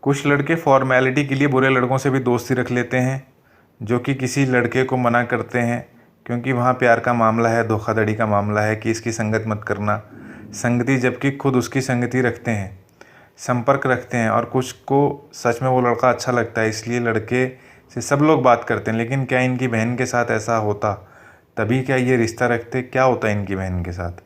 कुछ लड़के फॉर्मेलिटी के लिए बुरे लड़कों से भी दोस्ती रख लेते हैं, जो कि किसी लड़के को मना करते हैं क्योंकि वहाँ प्यार का मामला है, धोखाधड़ी का मामला है कि इसकी संगत मत करना संगति, जबकि खुद उसकी संगति रखते हैं, संपर्क रखते हैं। और कुछ को सच में वो लड़का अच्छा लगता है, इसलिए लड़के से सब लोग बात करते हैं। लेकिन क्या इनकी बहन के साथ ऐसा होता? तभी क्या ये रिश्ता रखते? क्या होता इनकी बहन के साथ?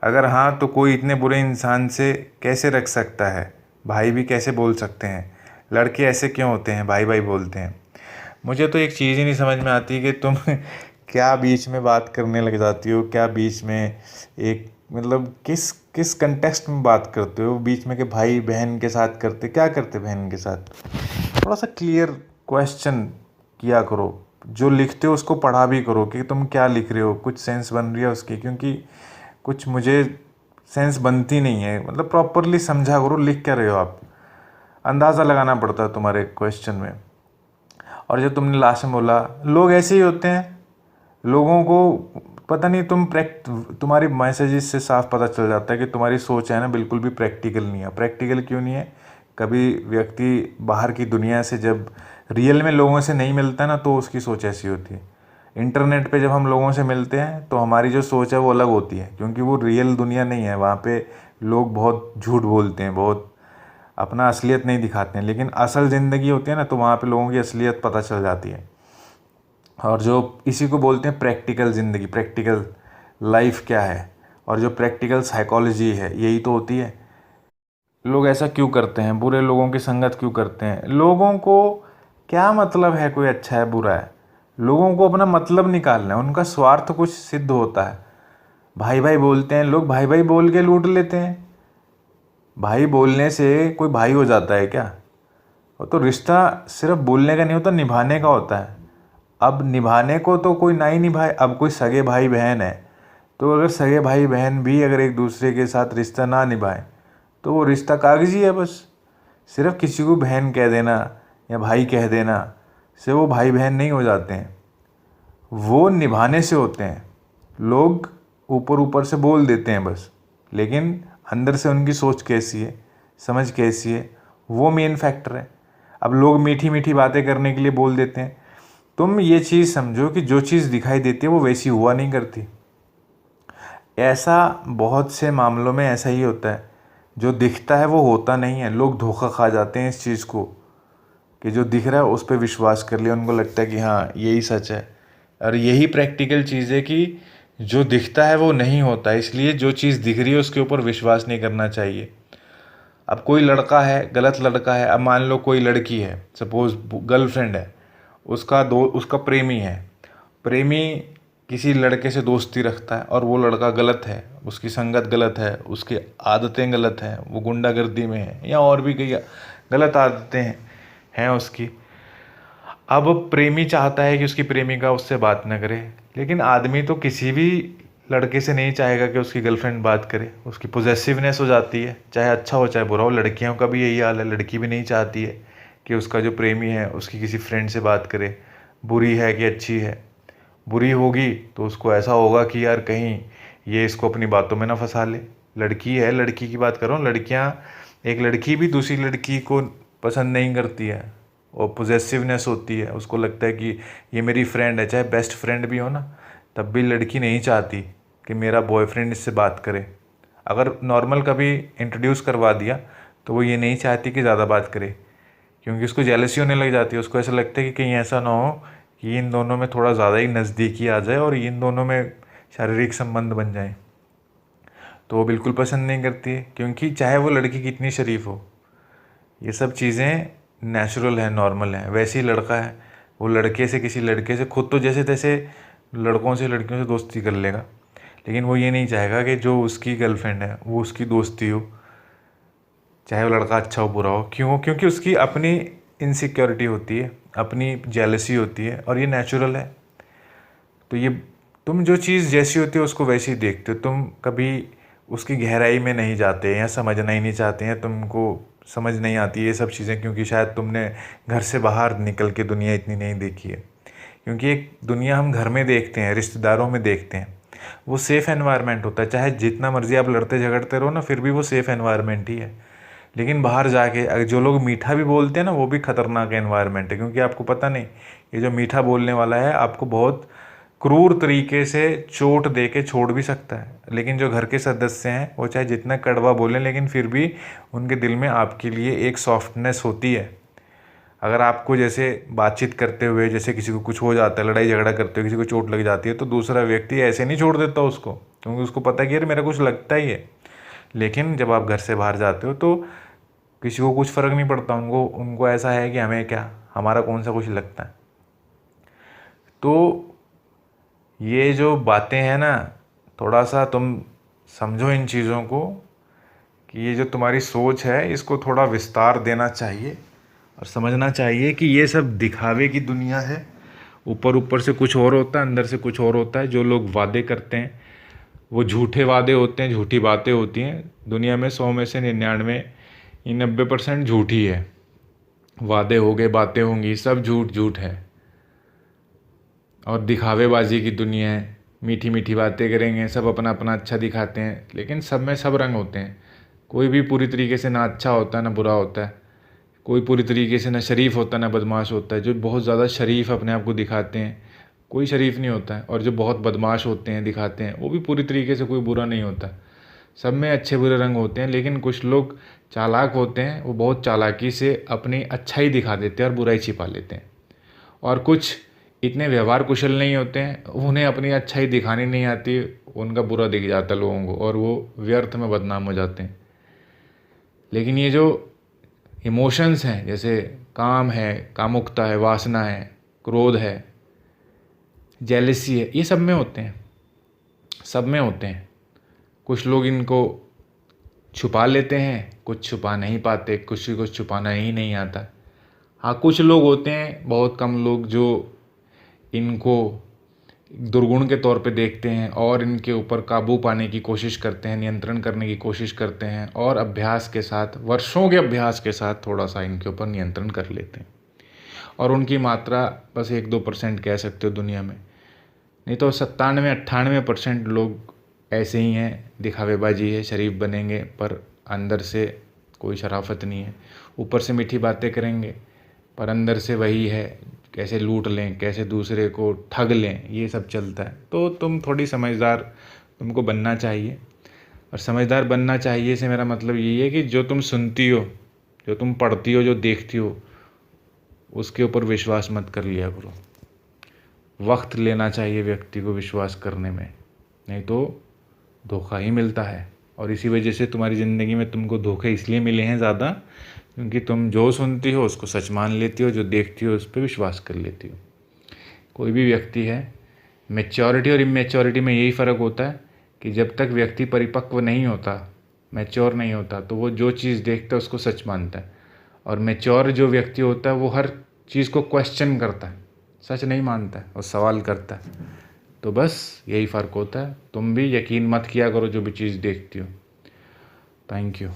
अगर हाँ, तो कोई इतने बुरे इंसान से कैसे रख सकता है? भाई भी कैसे बोल सकते हैं? लड़के ऐसे क्यों होते हैं, भाई भाई बोलते हैं? मुझे तो एक चीज़ ही नहीं समझ में आती कि तुम क्या बीच में बात करने लग जाती हो, क्या बीच में एक मतलब किस किस कंटेक्स्ट में बात करते हो बीच में कि भाई बहन के साथ करते? क्या करते बहन के साथ? थोड़ा सा क्लियर क्वेश्चन किया करो, जो लिखते हो उसको पढ़ा भी करो कि तुम क्या लिख रहे हो, कुछ सेंस बन रही है उसकी, क्योंकि कुछ मुझे सेंस बनती नहीं है। मतलब प्रॉपरली समझा करो लिख क्या रहे हो आप, अंदाज़ा लगाना पड़ता है तुम्हारे क्वेश्चन में। और जो तुमने लास्ट में बोला, लोग ऐसे ही होते हैं, लोगों को पता नहीं, तुम्हारी मैसेजेस से साफ पता चल जाता है कि तुम्हारी सोच है ना बिल्कुल भी प्रैक्टिकल नहीं है। प्रैक्टिकल क्यों नहीं है? कभी व्यक्ति बाहर की दुनिया से जब रियल में लोगों से नहीं मिलता ना, तो उसकी सोच ऐसी होती है। इंटरनेट पे जब हम लोगों से मिलते हैं तो हमारी जो सोच है वो अलग होती है, क्योंकि वो रियल दुनिया नहीं है। वहाँ पे लोग बहुत झूठ बोलते हैं, बहुत अपना असलियत नहीं दिखाते हैं। लेकिन असल ज़िंदगी होती है ना, तो वहाँ पे लोगों की असलियत पता चल जाती है। और जो इसी को बोलते हैं प्रैक्टिकल ज़िंदगी, प्रैक्टिकल लाइफ क्या है, और जो प्रैक्टिकल साइकोलॉजी है यही तो होती है। लोग ऐसा क्यों करते हैं? बुरे लोगों की संगत क्यों करते हैं? लोगों को क्या मतलब है कोई अच्छा है बुरा है? लोगों को अपना मतलब निकालना है, उनका स्वार्थ कुछ सिद्ध होता है। भाई भाई बोलते हैं लोग, भाई भाई बोल के लूट लेते हैं। भाई बोलने से कोई भाई हो जाता है क्या? वो तो रिश्ता सिर्फ बोलने का नहीं होता, निभाने का होता है। अब निभाने को तो कोई ना ही निभाए। अब कोई सगे भाई बहन है, तो अगर सगे भाई बहन भी अगर एक दूसरे के साथ रिश्ता ना निभाए तो वो रिश्ता कागजी है बस। सिर्फ किसी को बहन कह देना या भाई कह देना से वो भाई बहन नहीं हो जाते हैं, वो निभाने से होते हैं। लोग ऊपर ऊपर से बोल देते हैं बस, लेकिन अंदर से उनकी सोच कैसी है, समझ कैसी है, वो मेन फैक्टर है। अब लोग मीठी मीठी बातें करने के लिए बोल देते हैं। तुम ये चीज़ समझो कि जो चीज़ दिखाई देती है वो वैसी हुआ नहीं करती। ऐसा बहुत से मामलों में ऐसा ही होता है, जो दिखता है वो होता नहीं है। लोग धोखा खा जाते हैं इस चीज़ को कि जो दिख रहा है उस पर विश्वास कर लिया, उनको लगता है कि हाँ यही सच है। और यही प्रैक्टिकल चीज़ है कि जो दिखता है वो नहीं होता, इसलिए जो चीज़ दिख रही है उसके ऊपर विश्वास नहीं करना चाहिए। अब कोई लड़का है, गलत लड़का है, अब मान लो कोई लड़की है, सपोज गर्लफ्रेंड है, उसका प्रेमी है, प्रेमी किसी लड़के से दोस्ती रखता है और वो लड़का गलत है, उसकी संगत गलत है, उसकी आदतें गलत हैं, वो गुंडागर्दी में है या और भी कई गलत आदतें हैं उसकी। अब प्रेमी चाहता है कि उसकी प्रेमिका उससे बात न करे, लेकिन आदमी तो किसी भी लड़के से नहीं चाहेगा कि उसकी गर्लफ्रेंड बात करे। उसकी पोजेसिवनेस हो जाती है, चाहे अच्छा हो चाहे बुरा हो। लड़कियों का भी यही हाल है, लड़की भी नहीं चाहती है कि उसका जो प्रेमी है उसकी किसी फ्रेंड से बात करे, बुरी है कि अच्छी है। बुरी होगी तो उसको ऐसा होगा कि यार कहीं ये इसको अपनी बातों में ना फंसा ले। लड़की है, लड़की की बात कर रहा हूँ, लड़कियाँ, एक लड़की भी दूसरी लड़की को पसंद नहीं करती है, और पोजेसिवनेस होती है, उसको लगता है कि ये मेरी फ्रेंड है, चाहे बेस्ट फ्रेंड भी हो ना, तब भी लड़की नहीं चाहती कि मेरा बॉयफ्रेंड इससे बात करे। अगर नॉर्मल कभी इंट्रोड्यूस करवा दिया तो वो ये नहीं चाहती कि ज़्यादा बात करे, क्योंकि उसको जेलसी होने लग जाती है। उसको ऐसा लगता है कि कहीं ऐसा ना हो कि इन दोनों में थोड़ा ज़्यादा ही नज़दीकी आ जाए और इन दोनों में शारीरिक संबंध बन जाए। तो वो बिल्कुल पसंद नहीं करती है, क्योंकि चाहे वो लड़की कितनी शरीफ हो, ये सब चीज़ें नेचुरल है, नॉर्मल है। वैसे ही लड़का है, वो लड़के से किसी लड़के से खुद तो जैसे तैसे लड़कों से लड़कियों से दोस्ती कर लेगा, लेकिन वो ये नहीं चाहेगा कि जो उसकी गर्लफ्रेंड है वो उसकी दोस्ती हो, चाहे वो लड़का अच्छा हो बुरा हो। क्यों? क्योंकि उसकी अपनी इनसिक्योरिटी होती है, अपनी जेलसी होती है, और ये नेचुरल है। तो ये तुम जो चीज़ जैसी होती है उसको वैसी ही देखते हो, तुम कभी उसकी गहराई में नहीं जाते या समझना ही नहीं चाहते हैं। तुमको समझ नहीं आती ये सब चीज़ें, क्योंकि शायद तुमने घर से बाहर निकल के दुनिया इतनी नहीं देखी है। क्योंकि एक दुनिया हम घर में देखते हैं, रिश्तेदारों में देखते हैं, वो सेफ़ एनवायरनमेंट होता है। चाहे जितना मर्ज़ी आप लड़ते झगड़ते रहो ना, फिर भी वो सेफ़ एनवायरनमेंट ही है। लेकिन बाहर जाके अगर जो लोग मीठा भी बोलते हैं ना, वो भी खतरनाक एनवायरनमेंट है, क्योंकि आपको पता नहीं ये जो मीठा बोलने वाला है आपको बहुत क्रूर तरीके से चोट दे के छोड़ भी सकता है। लेकिन जो घर के सदस्य हैं वो चाहे जितना कड़वा बोलें, लेकिन फिर भी उनके दिल में आपके लिए एक सॉफ्टनेस होती है। अगर आपको जैसे बातचीत करते हुए जैसे किसी को कुछ हो जाता है, लड़ाई झगड़ा करते हुए किसी को चोट लग जाती है, तो दूसरा व्यक्ति ऐसे नहीं छोड़ देता उसको, क्योंकि उसको पता है कि यार मेरा कुछ लगता ही है। लेकिन जब आप घर से बाहर जाते हो तो किसी को कुछ फ़र्क नहीं पड़ता, उनको ऐसा है कि हमें क्या, हमारा कौन सा कुछ लगता है। तो ये जो बातें हैं ना, थोड़ा सा तुम समझो इन चीज़ों को, कि ये जो तुम्हारी सोच है इसको थोड़ा विस्तार देना चाहिए और समझना चाहिए कि ये सब दिखावे की दुनिया है। ऊपर ऊपर से कुछ और होता है, अंदर से कुछ और होता है। जो लोग वादे करते हैं वो झूठे वादे होते हैं, झूठी बातें होती हैं। दुनिया में 100 में से 99-90% झूठी है। वादे हो गए, बातें होंगी, सब झूठ झूठ है। और दिखावेबाजी की दुनिया है, मीठी मीठी बातें करेंगे, सब अपना अपना अच्छा दिखाते हैं, लेकिन सब में सब रंग होते हैं। कोई भी पूरी तरीके से ना अच्छा होता है ना बुरा होता है। कोई पूरी तरीके से ना शरीफ होता है ना बदमाश होता है। जो बहुत ज़्यादा शरीफ अपने आप को दिखाते हैं, कोई शरीफ नहीं होता है। और जो बहुत बदमाश होते हैं, दिखाते हैं, वो भी पूरी तरीके से कोई बुरा नहीं होता। सब में अच्छे बुरे रंग होते हैं। लेकिन कुछ लोग चालाक होते हैं, वो बहुत चालाकी से अपनी अच्छाई दिखा देते हैं और बुराई छिपा लेते हैं। और कुछ इतने व्यवहार कुशल नहीं होते हैं, उन्हें अपनी अच्छाई दिखानी नहीं आती, उनका बुरा दिख जाता है लोगों को और वो व्यर्थ में बदनाम हो जाते हैं। लेकिन ये जो इमोशंस हैं, जैसे काम है, कामुकता है, वासना है, क्रोध है, जेलसी है, ये सब में होते हैं, सब में होते हैं। कुछ लोग इनको छुपा लेते हैं, कुछ छुपा नहीं पाते, कुछ को छुपाना ही नहीं आता। हाँ, कुछ लोग होते हैं, बहुत कम लोग, जो इनको दुर्गुण के तौर पे देखते हैं और इनके ऊपर काबू पाने की कोशिश करते हैं, नियंत्रण करने की कोशिश करते हैं और अभ्यास के साथ, वर्षों के अभ्यास के साथ थोड़ा सा इनके ऊपर नियंत्रण कर लेते हैं। और उनकी मात्रा बस 1-2% कह सकते हो दुनिया में, नहीं तो 97-98% लोग ऐसे ही हैं, दिखावेबाजी है, शरीफ बनेंगे पर अंदर से कोई शराफत नहीं है। ऊपर से मीठी बातें करेंगे पर अंदर से वही है, कैसे लूट लें, कैसे दूसरे को ठग लें, ये सब चलता है। तो तुम थोड़ी समझदार तुमको बनना चाहिए। और समझदार बनना चाहिए से मेरा मतलब यही है कि जो तुम सुनती हो, जो तुम पढ़ती हो, जो देखती हो, उसके ऊपर विश्वास मत कर लिया करो। वक्त लेना चाहिए व्यक्ति को विश्वास करने में, नहीं तो धोखा ही मिलता है। और इसी वजह से तुम्हारी ज़िंदगी में तुमको धोखे इसलिए मिले हैं ज़्यादा, क्योंकि तुम जो सुनती हो उसको सच मान लेती हो, जो देखती हो उस पर विश्वास कर लेती हो। कोई भी व्यक्ति है, मैच्योरिटी और इमेच्योरिटी में यही फ़र्क होता है कि जब तक व्यक्ति परिपक्व नहीं होता, मैच्योर नहीं होता, तो वो जो चीज़ देखता है उसको सच मानता है। और मैच्योर जो व्यक्ति होता है वो हर चीज़ को क्वेश्चन करता है, सच नहीं मानता है और सवाल करता है। तो बस यही फ़र्क होता है। तुम भी यकीन मत किया करो जो भी चीज़ देखती हो। Thank you.